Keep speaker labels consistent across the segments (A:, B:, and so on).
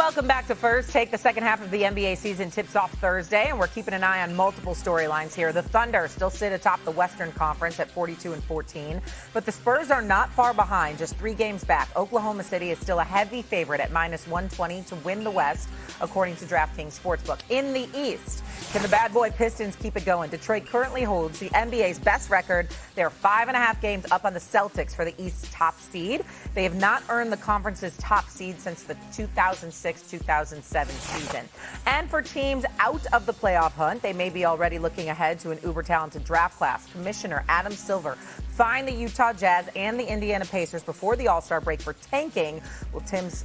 A: Welcome back to First Take. The second half of the NBA season tips off Thursday, and we're keeping an eye on multiple storylines here. The Thunder still sit atop the Western Conference at 42-14, but the Spurs are not far behind, just 3 games back. Oklahoma City is still a heavy favorite at -120 to win the West, according to DraftKings Sportsbook. In the East, can the bad boy Pistons keep it going? Detroit currently holds the NBA's best record. They're 5.5 games up on the Celtics for the East's top seed. They have not earned the conference's top seed since the 2006-2007 season. And for teams out of the playoff hunt, they may be already looking ahead to an uber-talented draft class. Commissioner Adam Silver fined the Utah Jazz and the Indiana Pacers before the All-Star break for tanking. Will teams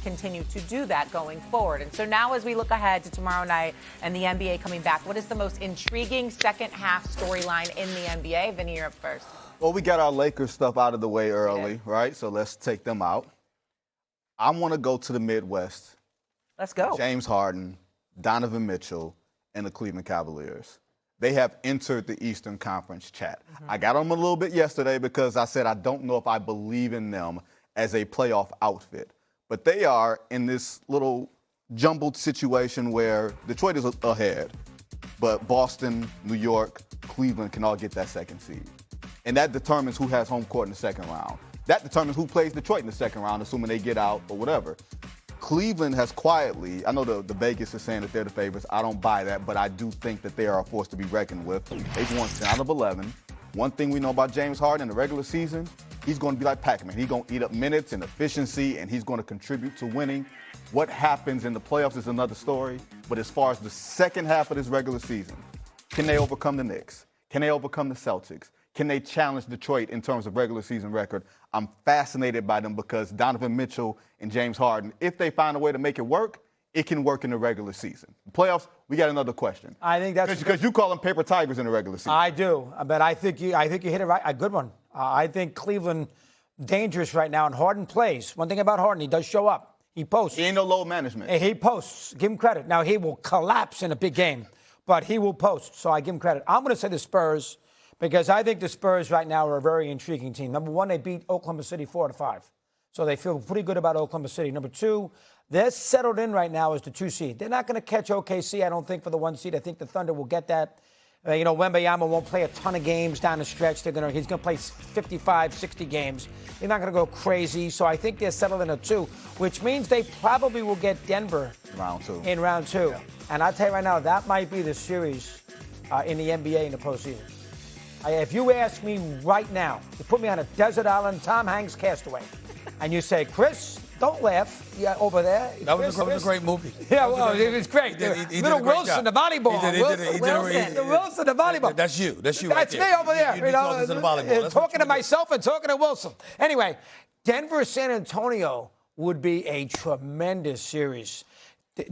A: continue to do that going forward? And so now as we look ahead to tomorrow night and the NBA coming back, what is the most intriguing second half storyline in the NBA? Vinny, you're up first.
B: Well, we got our Lakers stuff out of the way early, right? So let's take them out. I want to go to the Midwest.
A: Let's go.
B: James Harden, Donovan Mitchell, and the Cleveland Cavaliers. They have entered the Eastern Conference chat. I got on them a little bit yesterday because I said I don't know if I believe in them as a playoff outfit. But they are in this little jumbled situation where Detroit is ahead, but Boston, New York, Cleveland can all get that second seed. And that determines who has home court in the second round. That determines who plays Detroit in the second round, assuming they get out or whatever. Cleveland has quietly, I know the Vegas is saying that they're the favorites. I don't buy that, but I do think that they are a force to be reckoned with. They've won 10 out of 11. One thing we know about James Harden in the regular season, he's going to be like Pac-Man. He's going to eat up minutes and efficiency, and he's going to contribute to winning. What happens in the playoffs is another story. But as far as the second half of this regular season, can they overcome the Knicks? Can they overcome the Celtics? Can they challenge Detroit in terms of regular season record? I'm fascinated by them because Donovan Mitchell and James Harden, if they find a way to make it work, it can work in the regular season. Playoffs, we got another question.
C: I think that's
B: because you call them paper tigers in the regular season.
C: I do, but I think you hit it right. A good one. I think Cleveland dangerous right now, and Harden plays. One thing about Harden, he does show up. He posts.
B: He ain't no low management.
C: He posts. Give him credit. Now he will collapse in a big game, but he will post. So I give him credit. I'm going to say the Spurs. Because I think the Spurs right now are a very intriguing team. Number one, they beat Oklahoma City 4-5. So they feel pretty good about Oklahoma City. Number two, they're settled in right now as the 2 seed. They're not going to catch OKC, I don't think, for the 1 seed. I think the Thunder will get that. Wembanyama won't play a ton of games down the stretch. He's going to play 55, 60 games. They're not going to go crazy. So I think they're settled in a 2, which means they probably will get Denver in round 2. Yeah. And I'll tell you right now, that might be the series in the NBA in the postseason. If you ask me right now, you put me on a desert island, Tom Hanks Castaway, and you say, Chris, don't laugh over there.
D: That was a great movie.
C: Yeah, well, it was great. Little Wilson, the volleyball. Wilson, the volleyball.
D: That's you. That's
C: me over there. Talking to myself and talking to Wilson. Anyway, Denver-San Antonio would be a tremendous series.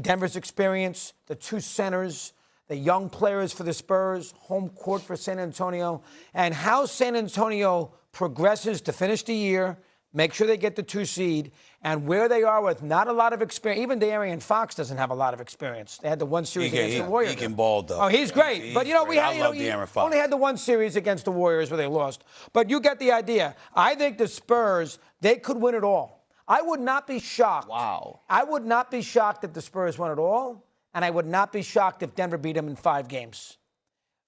C: Denver's experience, the 2 centers, the young players for the Spurs, home court for San Antonio, and how San Antonio progresses to finish the year, make sure they get the 2 seed, and where they are with not a lot of experience. Even De'Aaron Fox doesn't have a lot of experience. They had the 1 series against the Warriors.
D: He can ball, though.
C: Oh, he's great. But, we had, only had the 1 series against the Warriors where they lost. But you get the idea. I think the Spurs, they could win it all. I would not be shocked.
B: Wow.
C: I would not be shocked if the Spurs won it all. And I would not be shocked if Denver beat them in 5 games.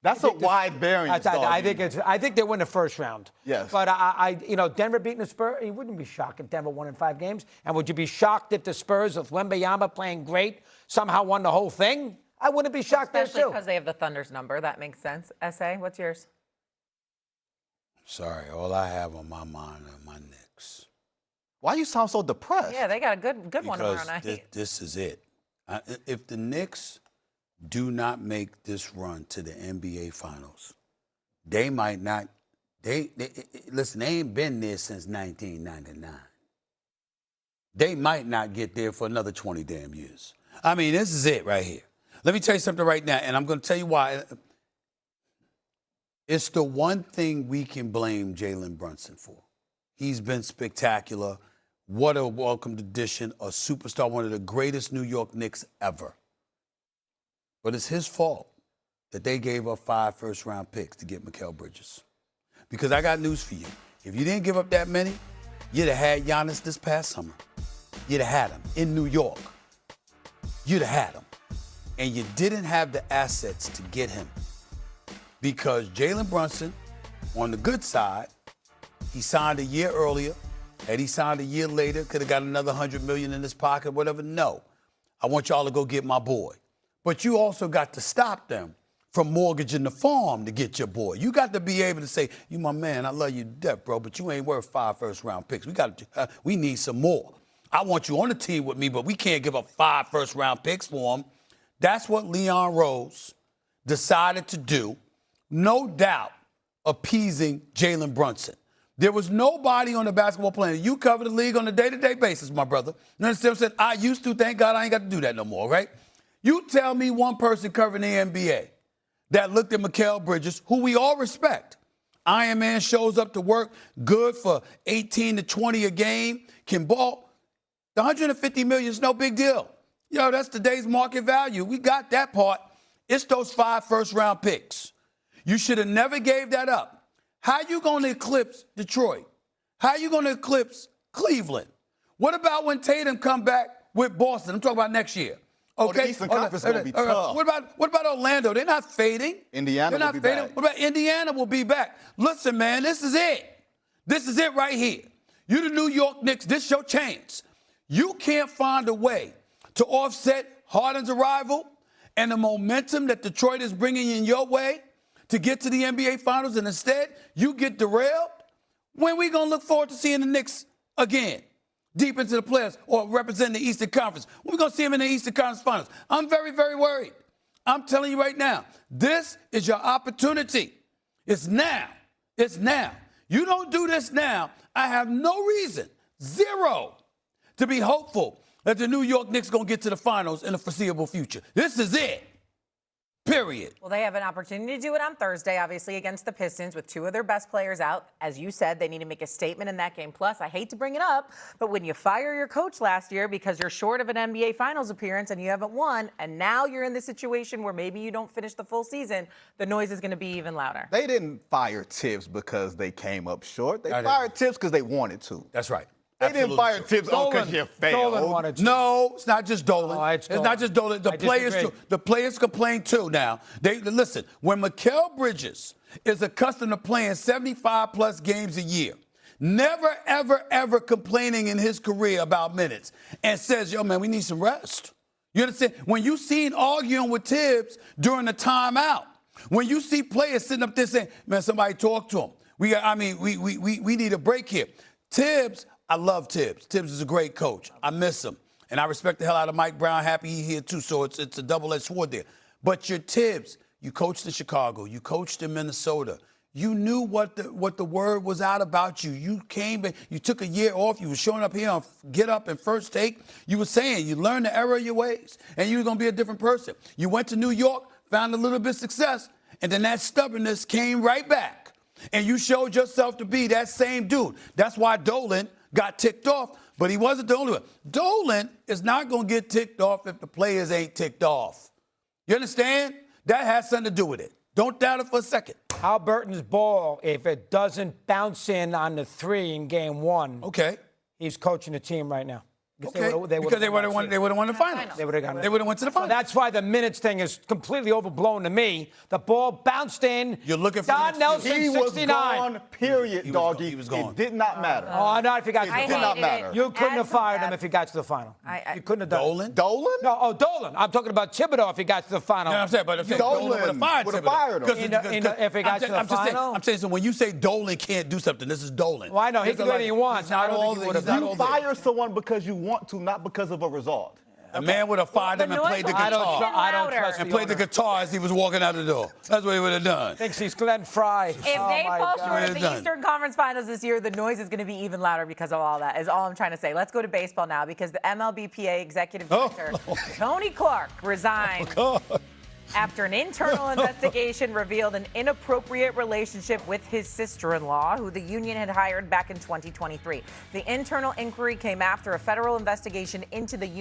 B: That's a wide variance.
C: I think they win the first round.
B: Yes.
C: But Denver beating the Spurs, you wouldn't be shocked if Denver won in 5 games. And would you be shocked if the Spurs, with Wembanyama playing great, somehow won the whole thing? I wouldn't be shocked there too.
A: Especially because they have the Thunder's number. That makes sense. S.A., what's yours?
D: Sorry, all I have on my mind are my Knicks.
B: Why you sound so depressed?
A: Yeah, they got a good one tomorrow night.
D: Because this is it. If the Knicks do not make this run to the NBA Finals, they might not. Listen, they ain't been there since 1999. They might not get there for another 20 damn years. I mean, this is it right here. Let me tell you something right now, and I'm going to tell you why. It's the one thing we can blame Jalen Brunson for. He's been spectacular. What a welcomed addition, a superstar, one of the greatest New York Knicks ever. But it's his fault that they gave up 5 first-round picks to get Mikal Bridges. Because I got news for you. If you didn't give up that many, you'd have had Giannis this past summer. You'd have had him in New York. you'd have had him. And you didn't have the assets to get him. Because Jalen Brunson, on the good side, he signed a year earlier. Had he signed a year later, could have got another $100 million in his pocket, whatever. No. I want y'all to go get my boy. But you also got to stop them from mortgaging the farm to get your boy. You got to be able to say, you my man, I love you to death, bro, but you ain't worth 5 first-round picks. We need some more. I want you on the team with me, but we can't give up 5 first-round picks for him. That's what Leon Rose decided to do, no doubt appeasing Jalen Brunson. There was nobody on the basketball planet. You cover the league on a day-to-day basis, my brother. You understand what I'm saying? I used to. Thank God I ain't got to do that no more, right? You tell me one person covering the NBA that looked at Mikal Bridges, who we all respect. Iron Man shows up to work, good for 18 to 20 a game, can ball. The $150 million is no big deal. Yo, that's today's market value. We got that part. It's those 5 first-round picks. You should have never gave that up. How you going to eclipse Detroit? How you going to eclipse Cleveland? What about when Tatum come back with Boston? I'm talking about next year. Okay.
B: The Eastern Conference is going to be tough.
D: What about Orlando? They're not fading.
B: Indiana will be back.
D: What about Indiana will be back? Listen, man, this is it. This is it right here. You the New York Knicks, this your chance. You can't find a way to offset Harden's arrival and the momentum that Detroit is bringing in your way to get to the NBA Finals, and instead you get derailed. When we going to look forward to seeing the Knicks again? Deep into the playoffs or representing the Eastern Conference. We're going to see him in the Eastern Conference Finals. I'm very, very worried. I'm telling you right now, this is your opportunity. It's now. It's now. You don't do this now, I have no reason, zero, to be hopeful that the New York Knicks going to get to the finals in the foreseeable future. This is it. Period.
A: Well, they have an opportunity to do it on Thursday, obviously, against the Pistons with 2 of their best players out. As you said, they need to make a statement in that game. Plus, I hate to bring it up, but when you fire your coach last year because you're short of an NBA Finals appearance and you haven't won, and now you're in the situation where maybe you don't finish the full season, the noise is going to be even louder.
B: They didn't fire Tibbs because they came up short. They fired Tibbs because they wanted to.
D: That's right.
B: They didn't fire Tibbs because you failed.
C: Dolan wanted to.
D: No, it's not just Dolan.
C: Oh, it's
D: not just Dolan. The players too. The players complain too now. Listen, when Mikal Bridges is accustomed to playing 75-plus games a year, never, ever, ever complaining in his career about minutes, and says, yo, man, we need some rest. You understand? When you seen arguing with Tibbs during the timeout, when you see players sitting up there saying, man, somebody talk to him. We need a break here. Tibbs, I love Tibbs. Tibbs is a great coach. I miss him. And I respect the hell out of Mike Brown. Happy he's here, too, so it's a double-edged sword there. But you're Tibbs. You coached in Chicago. You coached in Minnesota. You knew what the word was out about you. You came back. You took a year off. You were showing up here on Get Up and First Take. You were saying you learned the error of your ways, and you were going to be a different person. You went to New York, found a little bit of success, and then that stubbornness came right back. And you showed yourself to be that same dude. That's why Dolan got ticked off, but he wasn't the only one. Dolan is not going to get ticked off if the players ain't ticked off. You understand? That has something to do with it. Don't doubt it for a second.
C: Halliburton's ball, if it doesn't bounce in on the 3 in game 1,
D: okay,
C: he's coaching the team right now.
D: Okay, because they would have won the finals.
C: They would have
D: went to the finals.
C: So that's why the minutes thing is completely overblown to me. The ball bounced in.
D: You're looking for
C: Don Nelson,
B: he
C: 69.
B: was gone, period, doggy.
D: He was gone.
B: It did not matter.
C: Oh, not if he got to the
B: It did not matter.
C: You couldn't have fired him if he got to the final. You couldn't have done
D: Dolan?
B: Dolan?
C: No, Dolan. I'm talking about Thibodeau if he got to the final.
D: You know what I'm saying? But if
B: Dolan
D: would have fired
B: him.
C: If he got to the final?
D: I'm saying, so when you say Dolan can't do something, this is Dolan.
C: Well, I know. He can do anything he wants. I don't think he would have done
B: You fire someone because you want to, not because of a result.
D: A man would have fired him and played the guitar.
C: I don't trust
D: and played the guitar as he was walking out the door. That's what he would have done.
C: Thinks he's Glenn Fry.
A: If they fall short of the Eastern Conference Finals this year, the noise is going to be even louder because of all that, is all I'm trying to say. Let's go to baseball now because the MLBPA executive director, Tony Clark, resigned after an internal investigation revealed an inappropriate relationship with his sister-in-law, who the union had hired back in 2023. The internal inquiry came after a federal investigation into the